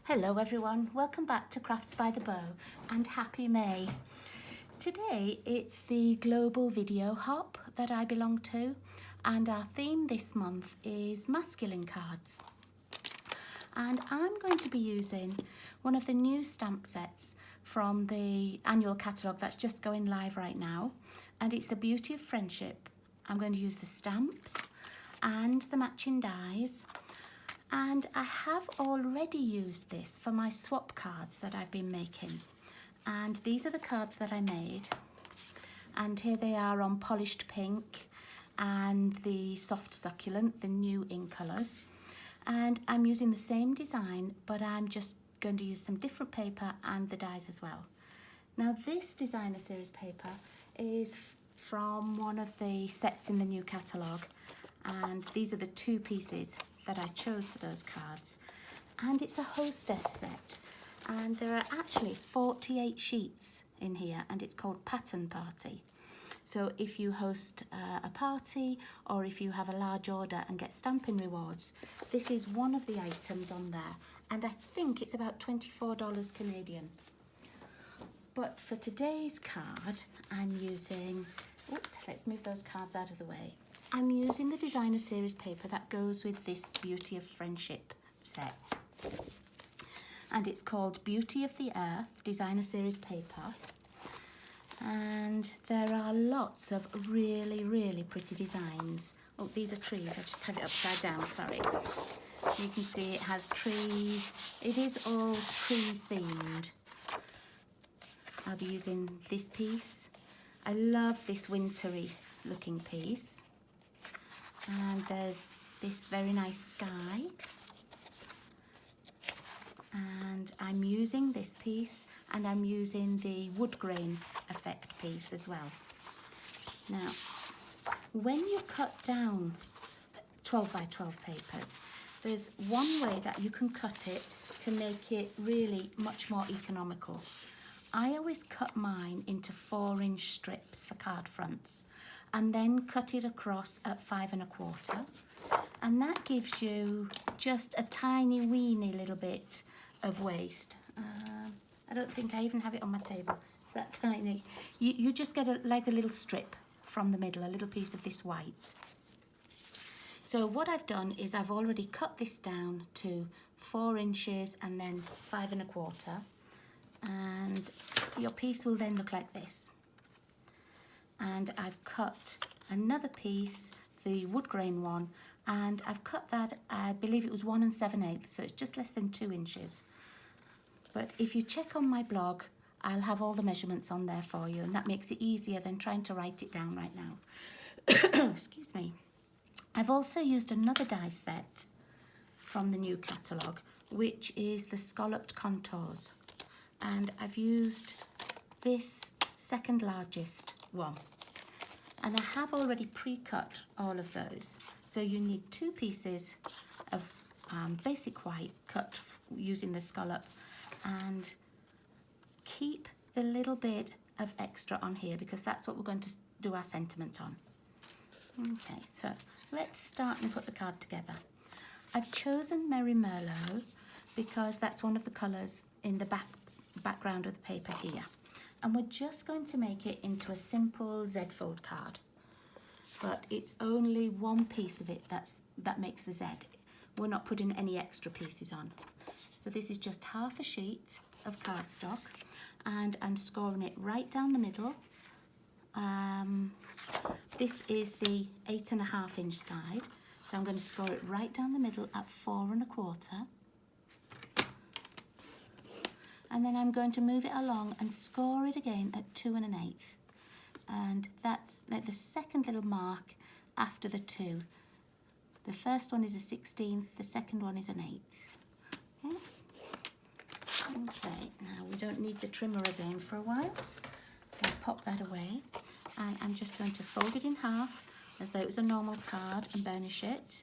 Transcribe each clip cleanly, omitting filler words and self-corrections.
Hello everyone, welcome back to Crafts by the Bow and happy May. Today it's the Global Video Hop that I belong to, and our theme this month is masculine cards. And I'm going to be using one of the new stamp sets from the annual catalogue that's just going live right now, and it's the Beauty of Friendship. I'm going to use the stamps and the matching dies. And I have already used this for my swap cards that I've been making. And these are the cards that I made. And here they are on polished pink and the soft succulent, the new in colours. And I'm using the same design, but I'm just going to use some different paper and the dies as well. Now this designer series paper is from one of the sets in the new catalogue. And these are the two pieces that I chose for those cards, and it's a hostess set, and there are actually 48 sheets in here, and it's called Pattern Party. So if you host a party, or if you have a large order and get stamping rewards, this is one of the items on there, and I think it's about $24 Canadian. But for today's card, I'm using, oops, let's move those cards out of the way. I'm using the designer series paper that goes with this Beauty of Friendship set. And it's called Beauty of the Earth designer series paper. And there are lots of really, really pretty designs. Oh, these are trees. I just have it upside down, sorry. You can see it has trees. It is all tree themed. I'll be using this piece. I love this wintry looking piece. And there's this very nice sky, and I'm using this piece, and I'm using the wood grain effect piece as well. Now, when you cut down 12 by 12 papers, there's one way that you can cut it to make it really much more economical. I always cut mine into 4-inch strips for card fronts, and then cut it across at 5 1/4, and that gives you just a tiny weeny little bit of waste. I don't think I even have it on my table, it's that tiny. You just get like a little strip from the middle, a little piece of this white. So what I've done is I've already cut this down to 4 inches and then 5 1/4, and your piece will then look like this. And I've cut another piece, the wood grain one, and I've cut that, I believe it was 1 7/8, so it's just less than 2 inches. But if you check on my blog, I'll have all the measurements on there for you, and that makes it easier than trying to write it down right now. Excuse me. I've also used another die set from the new catalogue, which is the scalloped contours. And I've used this second largest one. And I have already pre-cut all of those. So you need 2 pieces of basic white cut using the scallop, and keep the little bit of extra on here because that's what we're going to do our sentiment on. Okay, so let's start and put the card together. I've chosen Merry Merlot because that's one of the colours in the background of the paper here. And we're just going to make it into a simple Z-fold card. But it's only one piece of it that makes the Z. We're not putting any extra pieces on. So this is just half a sheet of cardstock, and I'm scoring it right down the middle. This is the 8 1/2 inch side. So I'm going to score it right down the middle at 4 1/4. And then I'm going to move it along and score it again at 2 1/8. And that's like the second little mark after the 2. The first one is a 16th, the second one is an 8th. Okay, now we don't need the trimmer again for a while. So I'll pop that away. And I'm just going to fold it in half as though it was a normal card and burnish it.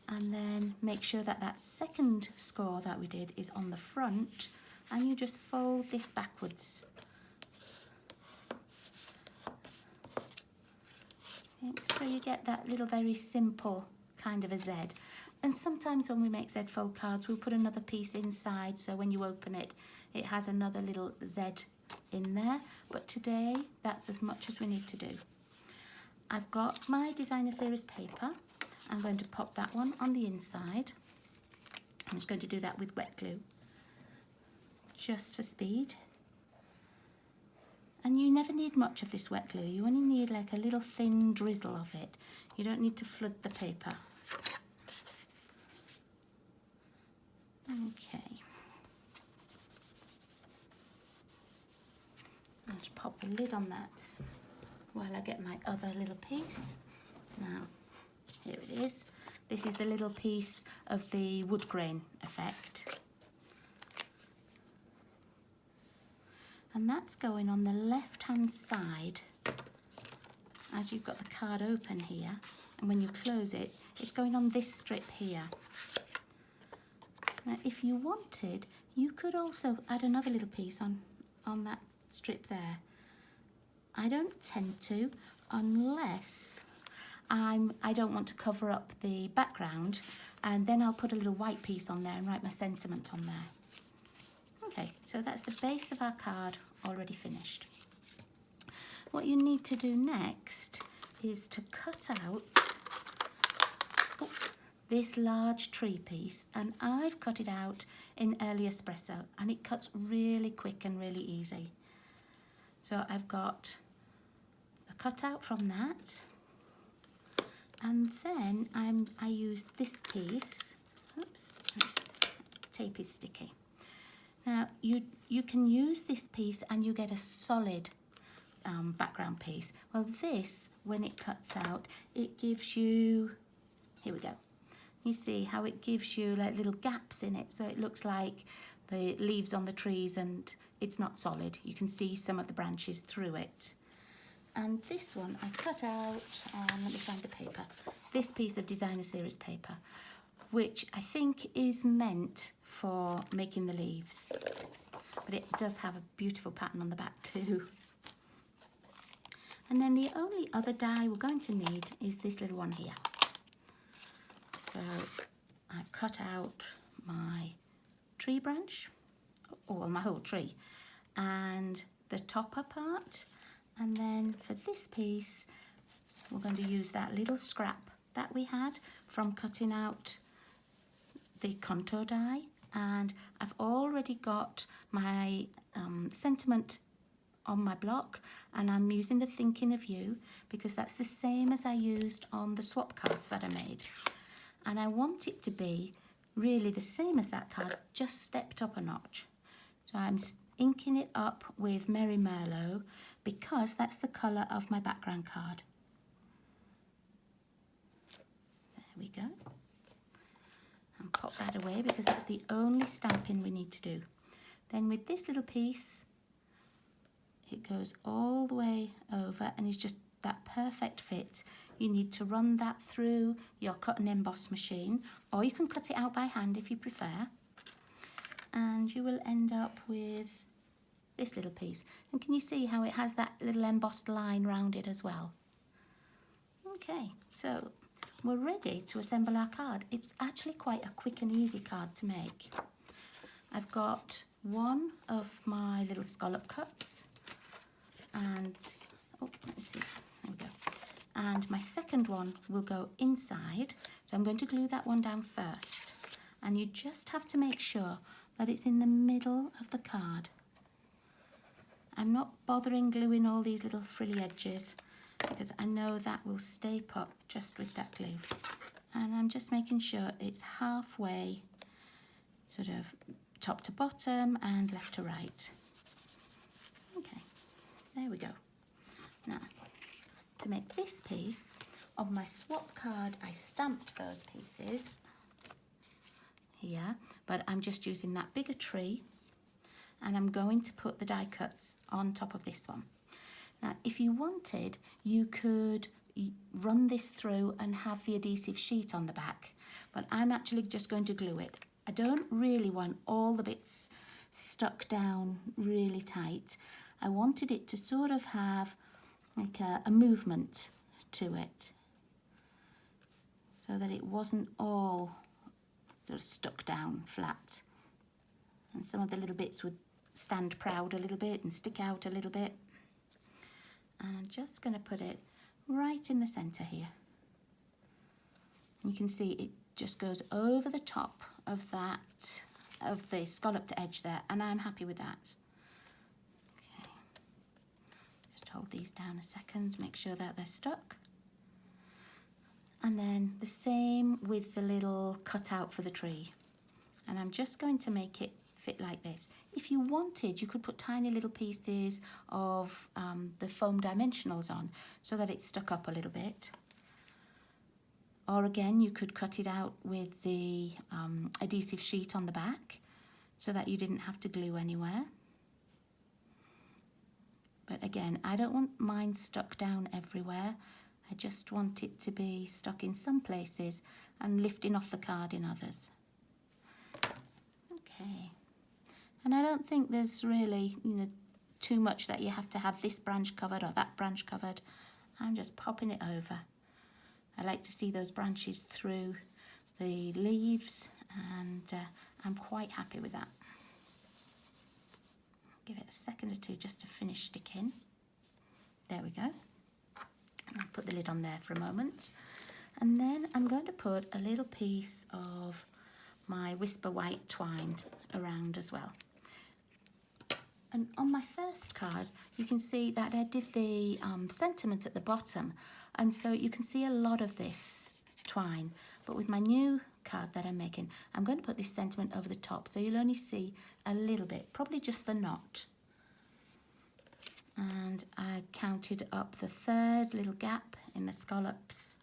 And then make sure that that second score that we did is on the front. And you just fold this backwards. So you get that little very simple kind of a Z. And sometimes when we make Z fold cards, we'll put another piece inside, so when you open it, it has another little Z in there. But today, that's as much as we need to do. I've got my designer series paper. I'm going to pop that one on the inside. I'm just going to do that with wet glue, just for speed. And you never need much of this wet glue. You only need like a little thin drizzle of it. You don't need to flood the paper. Okay. I'll just pop the lid on that while I get my other little piece. Now, here it is. This is the little piece of the wood grain effect. And that's going on the left-hand side as you've got the card open here. And when you close it, it's going on this strip here. Now, if you wanted, you could also add another little piece on that strip there. I don't tend to, unless I don't want to cover up the background, and then I'll put a little white piece on there and write my sentiment on there. Okay, so that's the base of our card already finished. What you need to do next is to cut out this large tree piece, and I've cut it out in early espresso, and it cuts really quick and really easy. So I've got a cutout from that, and then I use this piece. Oops, tape is sticky. Now you can use this piece and you get a solid background piece. Well, this, when it cuts out, it gives you, here we go. You see how it gives you like little gaps in it, so it looks like the leaves on the trees and it's not solid. You can see some of the branches through it. And this one I cut out, let me find the paper, this piece of designer series paper, which I think is meant for making the leaves. But it does have a beautiful pattern on the back too. And then the only other die we're going to need is this little one here. So I've cut out my tree branch, or my whole tree, and the topper part. And then for this piece, we're going to use that little scrap that we had from cutting out the contour die. And I've already got my sentiment on my block, and I'm using the Thinking of You because that's the same as I used on the swap cards that I made. And I want it to be really the same as that card, just stepped up a notch. So I'm inking it up with Merry Merlot because that's the colour of my background card. There we go. And pop that away because that's the only stamping we need to do. Then with this little piece, it goes all the way over and is just that perfect fit. You need to run that through your cut and emboss machine, or you can cut it out by hand if you prefer. And you will end up with this little piece. And can you see how it has that little embossed line round it as well? Okay, so we're ready to assemble our card. It's actually quite a quick and easy card to make. I've got one of my little scallop cuts, and let's see, there we go. And my second one will go inside, so I'm going to glue that one down first. And you just have to make sure that it's in the middle of the card. I'm not bothering gluing all these little frilly edges because I know that will stay put just with that glue. And I'm just making sure it's halfway, sort of top to bottom and left to right. Okay, there we go. Now, to make this piece, on my swap card, I stamped those pieces here, but I'm just using that bigger tree, and I'm going to put the die cuts on top of this one. Now, if you wanted, you could run this through and have the adhesive sheet on the back, but I'm actually just going to glue it. I don't really want all the bits stuck down really tight. I wanted it to sort of have like a movement to it, so that it wasn't all sort of stuck down flat. And some of the little bits would stand proud a little bit and stick out a little bit. And I'm just going to put it right in the centre here. You can see it just goes over the top of that, of the scalloped edge there, and I'm happy with that. Okay, just hold these down a second, make sure that they're stuck. And then the same with the little cutout for the tree. And I'm just going to make it fit like this. If you wanted, you could put tiny little pieces of the foam dimensionals on so that it stuck up a little bit. Or again, you could cut it out with the adhesive sheet on the back so that you didn't have to glue anywhere. But again, I don't want mine stuck down everywhere. I just want it to be stuck in some places and lifting off the card in others. Okay. And I don't think there's really, too much that you have to have this branch covered or that branch covered. I'm just popping it over. I like to see those branches through the leaves, and I'm quite happy with that. Give it a second or two just to finish sticking. There we go. And I'll put the lid on there for a moment. And then I'm going to put a little piece of my Whisper White twine around as well. And on my first card, you can see that I did the sentiment at the bottom. And so you can see a lot of this twine. But with my new card that I'm making, I'm going to put this sentiment over the top. So you'll only see a little bit, probably just the knot. And I counted up the third little gap in the scallops.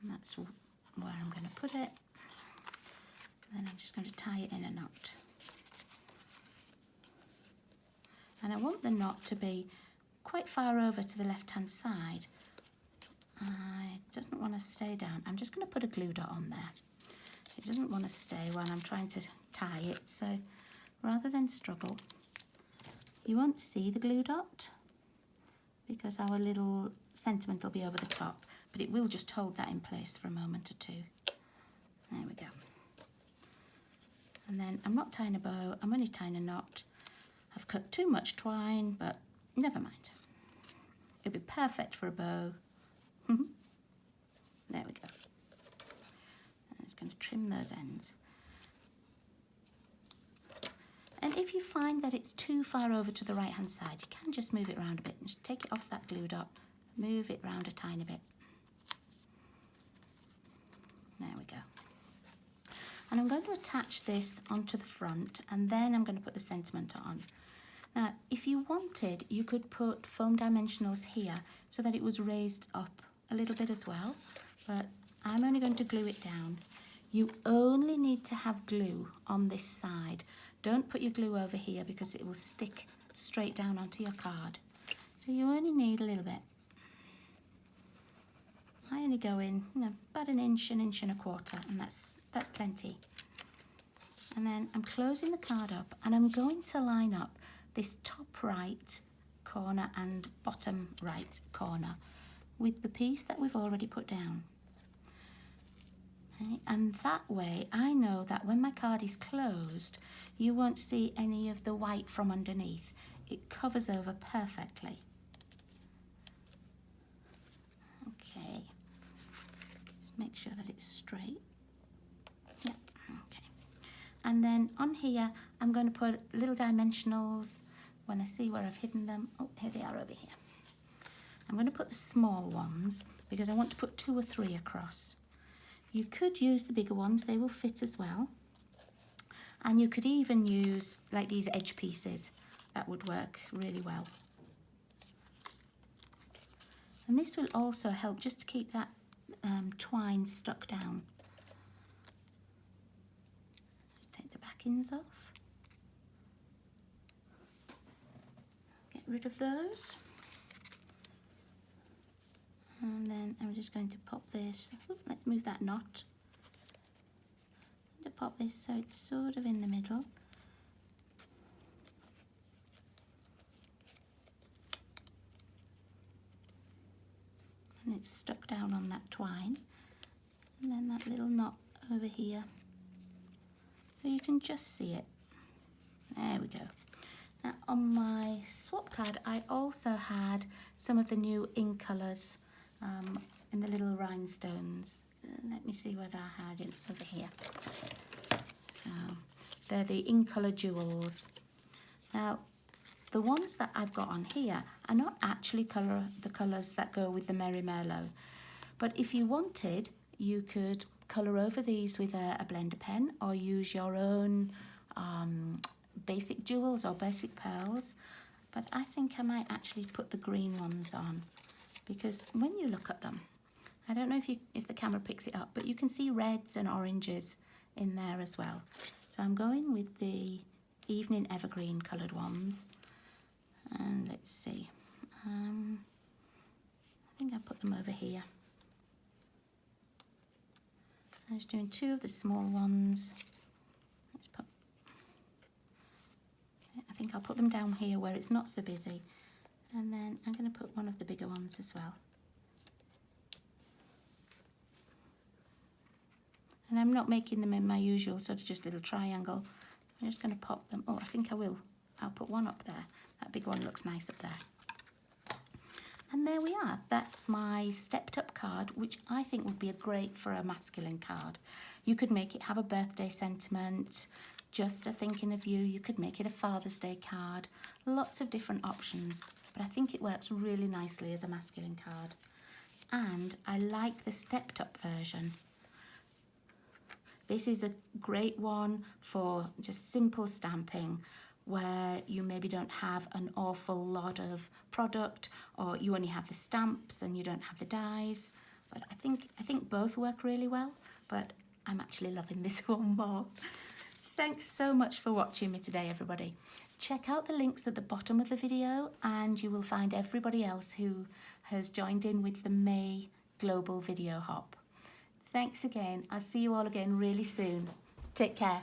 And that's where I'm going to put it. And then I'm just going to tie it in a knot. And I want the knot to be quite far over to the left-hand side. It doesn't want to stay down. I'm just going to put a glue dot on there. It doesn't want to stay while I'm trying to tie it, so rather than struggle, you won't see the glue dot because our little sentiment will be over the top, but it will just hold that in place for a moment or two. There we go. And then I'm not tying a bow, I'm only tying a knot. I've cut too much twine, but never mind. It'll be perfect for a bow. There we go. I'm just going to trim those ends. And if you find that it's too far over to the right hand side, you can just move it around a bit and just take it off that glue dot, move it round a tiny bit. There we go. And I'm going to attach this onto the front, and then I'm going to put the sentiment on. Now, if you wanted, you could put foam dimensionals here so that it was raised up a little bit as well, but I'm only going to glue it down. You only need to have glue on this side. Don't put your glue over here because it will stick straight down onto your card. So you only need a little bit. I only go in, about an inch and a quarter, and that's plenty. And then I'm closing the card up, and I'm going to line up this top right corner and bottom right corner with the piece that we've already put down. Okay? And that way I know that when my card is closed, you won't see any of the white from underneath. It covers over perfectly. Okay, just make sure that it's straight. Yeah, okay. And then on here, I'm going to put little dimensionals when I see where I've hidden them. Oh, here they are over here. I'm going to put the small ones because I want to put 2 or 3 across. You could use the bigger ones, they will fit as well. And you could even use like these edge pieces, that would work really well. And this will also help just to keep that twine stuck down. Take the backings off. Get rid of those. And then I'm just going to pop this, let's move that knot. I'm going to pop this so it's sort of in the middle. And it's stuck down on that twine. And then that little knot over here so you can just see it. There we go. Now on my swap card I also had some of the new ink colours in the little rhinestones. Let me see whether I had it over here. They're the ink colour jewels. Now the ones that I've got on here are not actually the colours that go with the Merry Merlot, but if you wanted you could colour over these with a blender pen or use your own basic jewels or basic pearls, but I think I might actually put the green ones on because when you look at them, I don't know if the camera picks it up, but you can see reds and oranges in there as well. So I'm going with the Evening Evergreen coloured ones, and let's see, I think I put them over here. I was doing two of the small ones. I think I'll put them down here where it's not so busy, and then I'm going to put one of the bigger ones as well. And I'm not making them in my usual sort of just little triangle. I'm just going to pop them. Oh, I think I will. I'll put one up there. That big one looks nice up there. And there we are. That's my stepped up card, which I think would be great for a masculine card. You could make it have a birthday sentiment, just a thinking of you. You could make it a Father's Day card. Lots of different options, but I think it works really nicely as a masculine card. And I like the stepped up version. This is a great one for just simple stamping, where you maybe don't have an awful lot of product, or you only have the stamps and you don't have the dies. But I think both work really well, but I'm actually loving this one more. Thanks so much for watching me today, everybody. Check out the links at the bottom of the video and you will find everybody else who has joined in with the May Global Video Hop. Thanks again. I'll see you all again really soon. Take care.